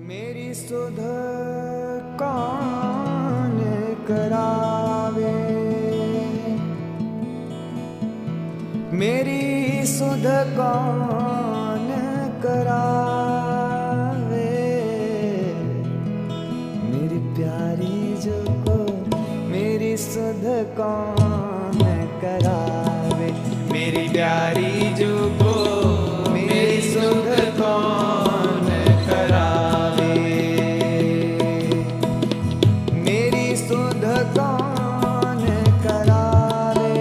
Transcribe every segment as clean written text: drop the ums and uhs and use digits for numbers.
मेरी सुध कौन करावे, मेरी सुध कौन करावे, मेरी प्यारी जो को मेरी सुध कौन करावे, मेरी प्यारी जो को मेरी सुध कौन करावे, मेरी सुध कौन करावे,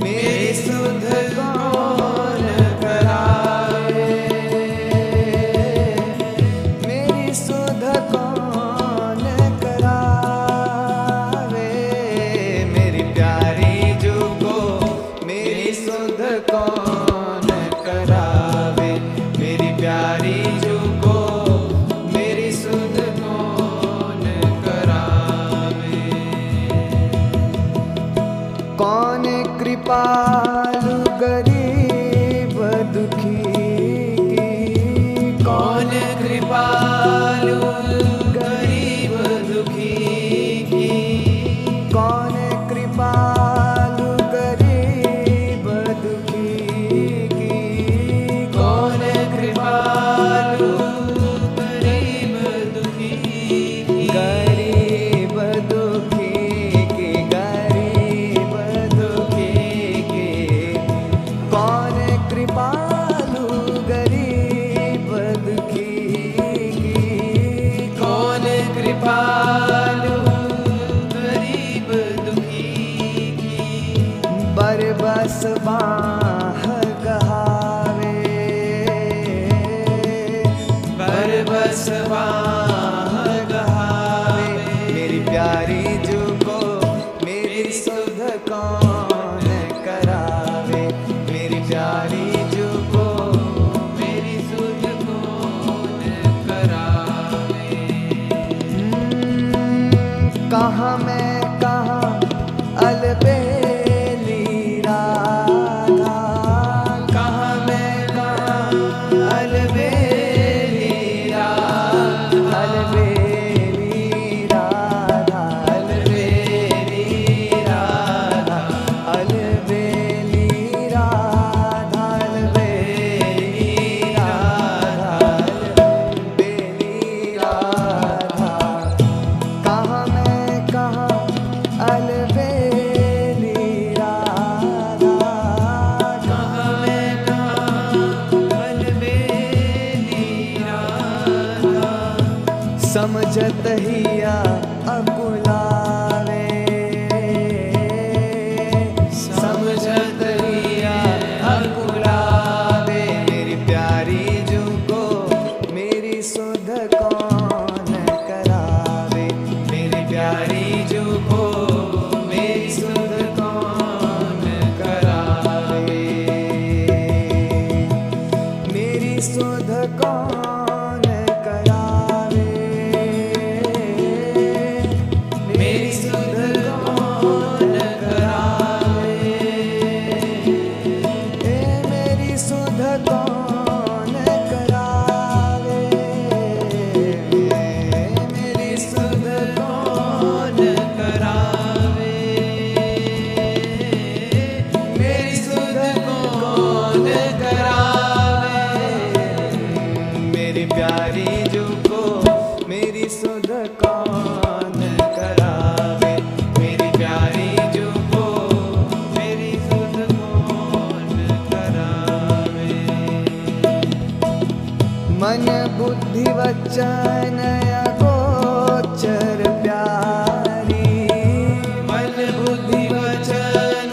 मेरी सुध कौन करावे, मेरी सुध कौन करावे, मेरी प्यारी जो को मेरी सुध कौन करावे, मेरी प्यारी जो को मेरी सुध कौन करावे। कौन कृपालु गरीब दुखी की, कौन कृपालु गरीब दुखी की, कौन कृपालु गरीब दुखी की, कौन कृपालु गरीब दुखी की, गरीब दुखी की, गरीब दुखी की, कौन कृपालु गरीब दुखी की, कौन कृपालु गरीब दुखी की, बरबस बाह गहावे, बरबस बाह गहावे, मेरी प्यारी जो को मेरी सुध कौन करावे, मेरी प्यारी जो को मेरी सुध कौन करावे। कहाँ मैं कहाँ अलबेली राधा, कहाँ मैं कहाँ अलबेली राधा, अलबेली राधा, अलबेली राधा, अलबेली राधा, अलबेली राधा, अलबेली राधा, कहाँ मैं कहाँ अलबेली राधा, कहाँ मैं कहाँ अलबेली राधा, समझत हिया अकुलावे, समझत हिया अकुलावे, मेरी प्यारी जो को मेरी सुध कौन करावे, मेरी प्यारी जो को मेरी सुध कौन करावे, मेरी सुध कौन करावे, मेरी सुध कौन करावे, मेरी सुध कौन करावे, मेरी सुध कौन करावे, मेरी सुध कौन करावे, मेरी प्यारी जो को मेरी सुध कौन करावे, मेरी प्यारी जो को मेरी सुध कौन करावे। मन बुद्धि वचन अगोचर प्यारी, मन बुद्धि वचन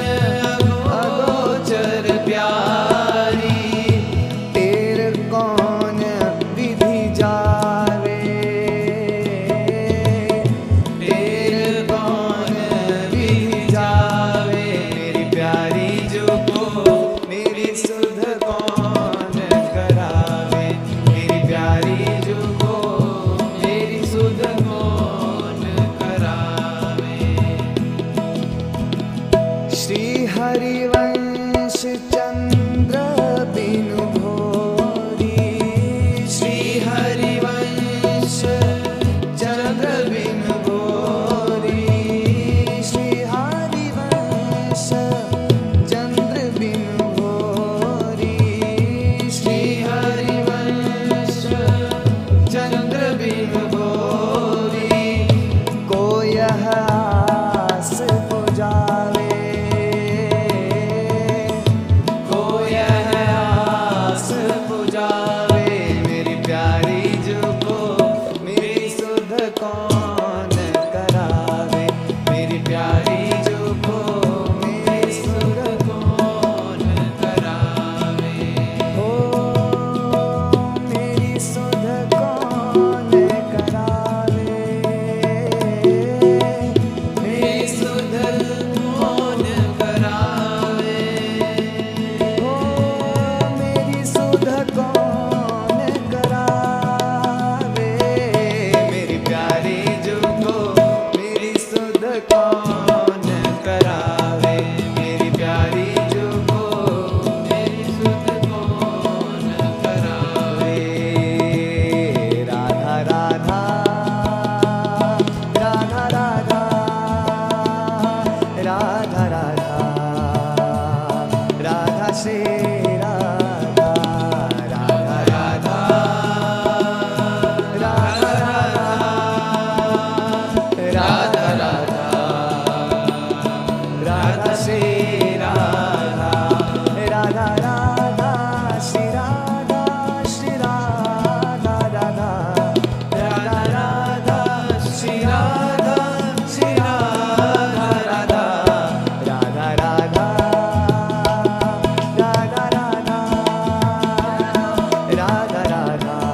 अगोचर प्यारी, तेर कौन विधि जावे, तेर कौन विधि जावे, मेरी प्यारी जो को मेरी सुध कौन करावे, मेरी प्यारी जो को मेरी जावे मेरी प्यारी जुको मेरी सुध कौन करावे मेरी प्यारी जुको मेरी सुध कौन करावे ओ मेरी सुध कौन करावे मेरी सुध कौन करावे ओ मेरी सुध कौन करावे मेरी प्यारी जुको मेरी सुध कौन करावे मेरी प्यारी जुको मेरी सुध कौन करावे राधा राधा राधा राधा राधा राधा राधा श्री राधा राधा राधा राधा राधा राधा राधा श्री राधा राधा राधा श्री राधा श्री राधा राधा राधा राधा श्री राधा श्री राधा राधा राधा राधा राधा राधा राधा राधा